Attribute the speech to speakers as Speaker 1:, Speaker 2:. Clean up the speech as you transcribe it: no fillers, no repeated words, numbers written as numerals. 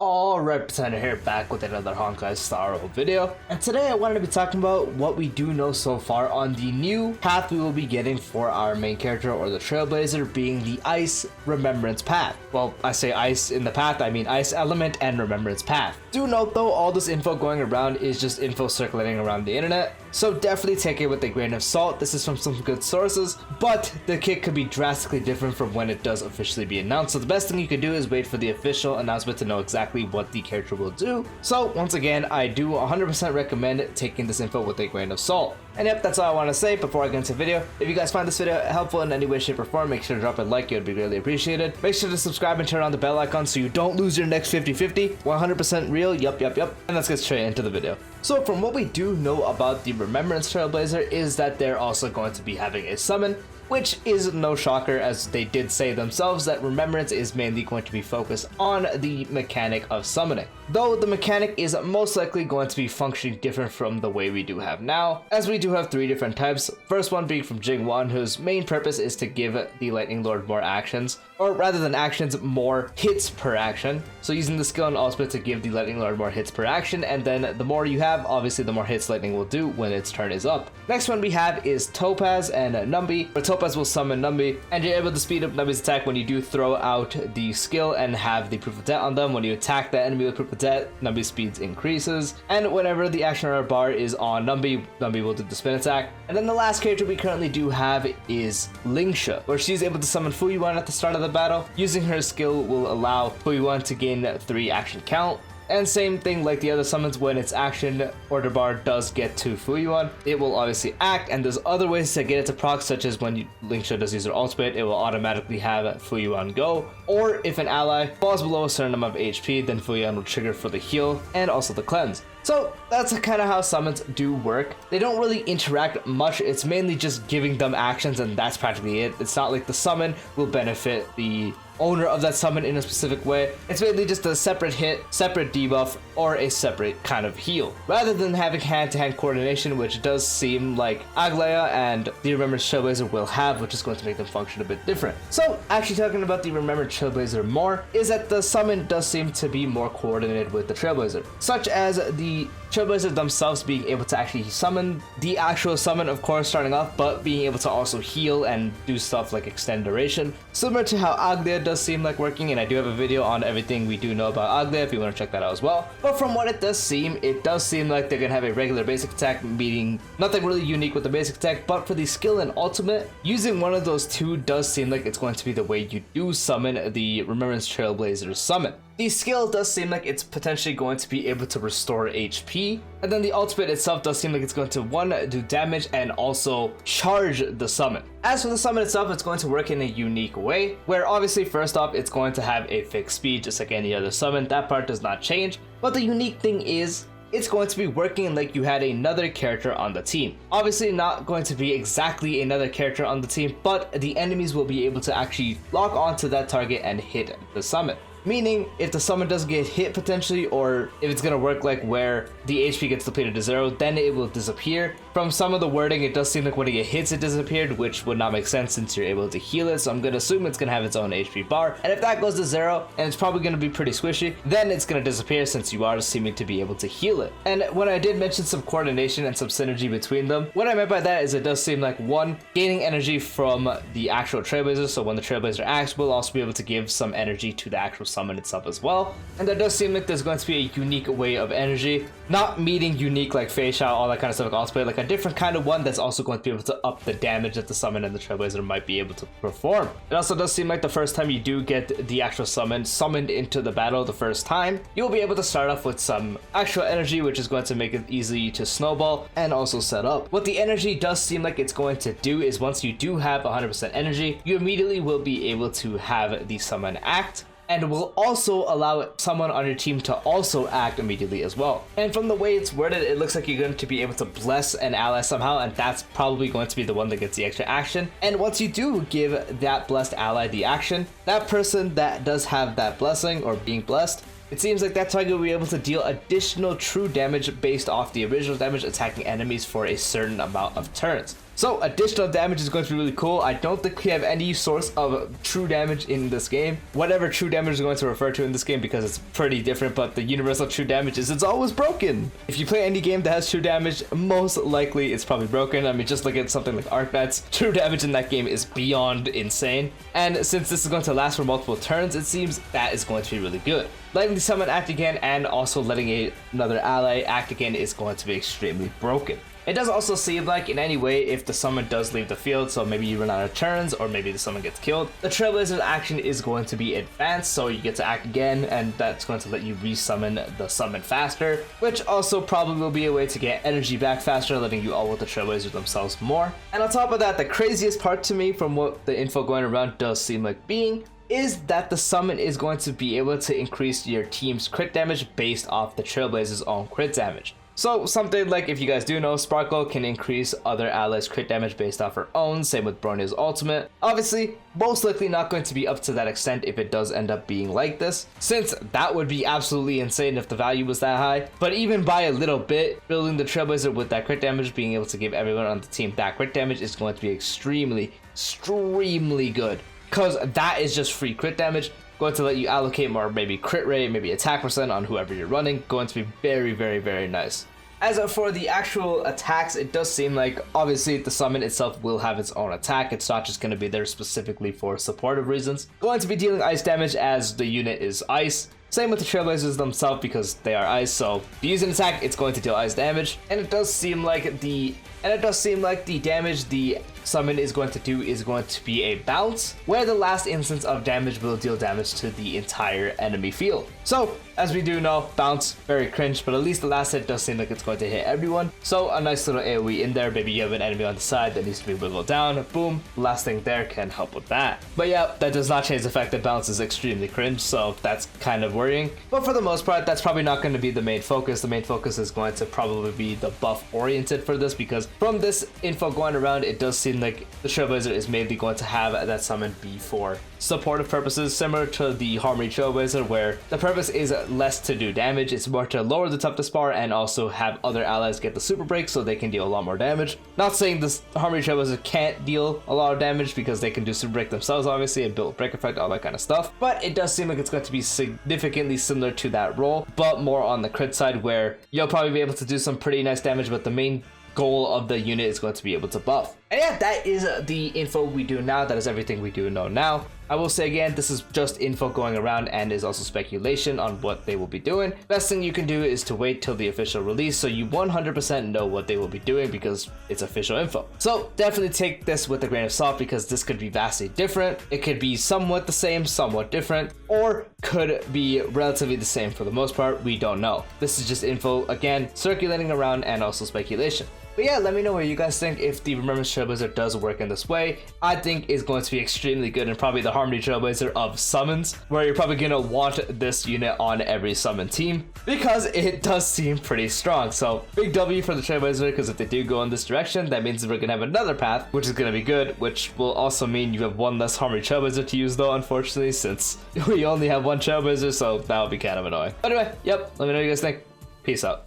Speaker 1: Alright, Pretender here, back with another Honkai Star Rail video, and today I wanted to be talking about what we do know so far on the new path we will be getting for our main character, or the Trailblazer, being the Ice Remembrance Path. Well, I say Ice in the path, I mean Ice Element and Remembrance Path. Do note though, all this info going around is just info circulating around the internet, so definitely take it with a grain of salt. This is from some good sources, but the kit could be drastically different from when it does officially be announced, so the best thing you could do is wait for the official announcement to know exactly what the character will do. So once again, I do 100% recommend taking this info with a grain of salt. And yep, that's all I want to say before I get into the video. If you guys find this video helpful in any way, shape, or form, make sure to drop a like, it would be greatly appreciated. Make sure to subscribe and turn on the bell icon so you don't lose your next 50-50. 100% real, yup. And let's get straight into the video. So from what we do know about the Remembrance Trailblazer is that they're also going to be having a summon, which is no shocker, as they did say themselves that Remembrance is mainly going to be focused on the mechanic of summoning. Though the mechanic is most likely going to be functioning different from the way we do have now, as we do have three different types. First one being from Jingwan, whose main purpose is to give the Lightning Lord more actions, or rather than actions, more hits per action. So using the skill and ultimate to give the Lightning Lord more hits per action, and then the more you have, obviously the more hits Lightning will do when its turn is up. Next one we have is Topaz and Numbi, where Topaz will summon Numbi, and you're able to speed up Numbi's attack when you do throw out the skill and have the Proof of Debt on them. When you attack that enemy with Proof of Debt, Numbi's speed increases, and whenever the action or bar is on Numbi, Numbi will do the spin attack. And then the last character we currently do have is Lingsha, where she's able to summon Fuyuan at the start of the battle. Using her skill will allow Fuyuan to gain 3 action count. And same thing like the other summons, when its action order bar does get to Fuyuan, it will obviously act, and there's other ways to get it to proc, such as when Lingsha does use her ultimate, it will automatically have Fuyuan go, or if an ally falls below a certain amount of HP, then Fuyuan will trigger for the heal and also the cleanse. So that's kind of how summons do work. They don't really interact much, it's mainly just giving them actions, and that's practically it. It's not like the summon will benefit the owner of that summon in a specific way. It's mainly just a separate hit, separate debuff, or a separate kind of heal, rather than having hand-to-hand coordination, which does seem like Aglaia and the Remembrance Trailblazer will have, which is going to make them function a bit different. So actually talking about the Remembrance Trailblazer more, is that the summon does seem to be more coordinated with the Trailblazer, such as the Trailblazers themselves being able to actually summon the actual summon, of course, starting off, but being able to also heal and do stuff like extend duration, similar to how Aglaia does seem like working. And I do have a video on everything we do know about Aglaia if you want to check that out as well. But from what it does seem like they're gonna have a regular basic attack, meaning nothing really unique with the basic attack, but for the skill and ultimate, using one of those two does seem like it's going to be the way you do summon the Remembrance Trailblazer summon. The skill does seem like it's potentially going to be able to restore HP, and then the ultimate itself does seem like it's going to, one, do damage and also charge the summon. As for the summon itself, it's going to work in a unique way, where obviously first off, it's going to have a fixed speed just like any other summon. That part does not change, but the unique thing is it's going to be working like you had another character on the team. Obviously not going to be exactly another character on the team, but the enemies will be able to actually lock onto that target and hit the summon. Meaning, if the summon does get hit potentially, or if it's gonna work like where the HP gets depleted to 0, then it will disappear. From some of the wording, it does seem like when it hits, it disappeared, which would not make sense since you're able to heal it, so I'm gonna assume it's gonna have its own HP bar. And if that goes to 0, and it's probably gonna be pretty squishy, then it's gonna disappear since you are seeming to be able to heal it. And when I did mention some coordination and some synergy between them, what I meant by that is it does seem like, one, gaining energy from the actual Trailblazer, so when the Trailblazer acts, we'll also be able to give some energy to the actual summon itself as well. And there does seem like there's going to be a unique way of energy, not meaning unique like Feixiao, all that kind of stuff like cosplay, like a different kind of one that's also going to be able to up the damage that the summon and the Trailblazer might be able to perform. It also does seem like the first time you do get the actual summon summoned into the battle the first time, you'll be able to start off with some actual energy, which is going to make it easy to snowball and also set up. What the energy does seem like it's going to do is once you do have 100% energy, you immediately will be able to have the summon act, and will also allow someone on your team to also act immediately as well. And from the way it's worded, it looks like you're going to be able to bless an ally somehow, and that's probably going to be the one that gets the extra action. And once you do give that blessed ally the action, that person that does have that blessing or being blessed, it seems like that target will be able to deal additional true damage based off the original damage attacking enemies for a certain amount of turns. So additional damage is going to be really cool. I don't think we have any source of true damage in this game. Whatever true damage is going to refer to in this game, because it's pretty different, but the universal true damage is it's always broken. If you play any game that has true damage, most likely it's probably broken. I mean, just look at something like Arcbats. True damage in that game is beyond insane. And since this is going to last for multiple turns, it seems that is going to be really good. Letting the summon act again and also letting another ally act again is going to be extremely broken. It does also seem like in any way if the summon does leave the field, so maybe you run out of turns or maybe the summon gets killed, the Trailblazer's action is going to be advanced, so you get to act again, and that's going to let you resummon the summon faster, which also probably will be a way to get energy back faster, letting you ult with the Trailblazers themselves more. And on top of that, the craziest part to me from what the info going around does seem like being is that the summon is going to be able to increase your team's crit damage based off the Trailblazer's own crit damage. So something like, if you guys do know, Sparkle can increase other allies' crit damage based off her own, same with Bronia's ultimate. Obviously, most likely not going to be up to that extent if it does end up being like this, since that would be absolutely insane if the value was that high. But even by a little bit, building the Trailblazer with that crit damage, being able to give everyone on the team that crit damage is going to be extremely good. Because that is just free crit damage, going to let you allocate more maybe crit rate, maybe attack percent on whoever you're running, going to be very nice. As for the actual attacks, it does seem like obviously the summon itself will have its own attack. It's not just going to be there specifically for supportive reasons. Going to be dealing ice damage as the unit is ice. Same with the Trailblazers themselves because they are ice, so if you use an attack, it's going to deal ice damage. And it does seem like the damage the summon is going to do is going to be a bounce, where the last instance of damage will deal damage to the entire enemy field. So, as we do know, bounce, very cringe, but at least the last hit does seem like it's going to hit everyone. So a nice little AoE in there, maybe you have an enemy on the side that needs to be wiggled down, boom, last thing there can help with that. But yeah, that does not change the fact that bounce is extremely cringe, so that's kind of worrying. But for the most part, that's probably not going to be the main focus. The main focus is going to probably be the buff oriented for this, because from this info going around, it does seem like the Trailblazer is mainly going to have that summon be for supportive purposes, similar to the Harmony Trailblazer, where the purpose is less to do damage, it's more to lower the toughness bar and also have other allies get the super break so they can deal a lot more damage. Not saying this Harmony Trailblazer can't deal a lot of damage, because they can do super break themselves obviously and build break effect, all that kind of stuff, but it does seem like it's going to be significantly similar to that role, but more on the crit side, where you'll probably be able to do some pretty nice damage, but the main goal of the unit is going to be able to buff. And yeah, that is the info we do now. That is everything we do know now. I will say again, this is just info going around and is also speculation on what they will be doing. Best thing you can do is to wait till the official release so you 100% know what they will be doing, because it's official info. So definitely take this with a grain of salt, because this could be vastly different. It could be somewhat the same, somewhat different, or could be relatively the same for the most part. We don't know. This is just info, again, circulating around and also speculation. But yeah, let me know what you guys think if the Remembrance Trailblazer does work in this way. I think it's going to be extremely good, and probably the Harmony Trailblazer of summons, where you're probably going to want this unit on every summon team, because it does seem pretty strong. So big W for the Trailblazer, because if they do go in this direction, that means we're going to have another path, which is going to be good, which will also mean you have one less Harmony Trailblazer to use though, unfortunately, since we only have one Trailblazer, so that would be kind of annoying. Anyway, yep, let me know what you guys think. Peace out.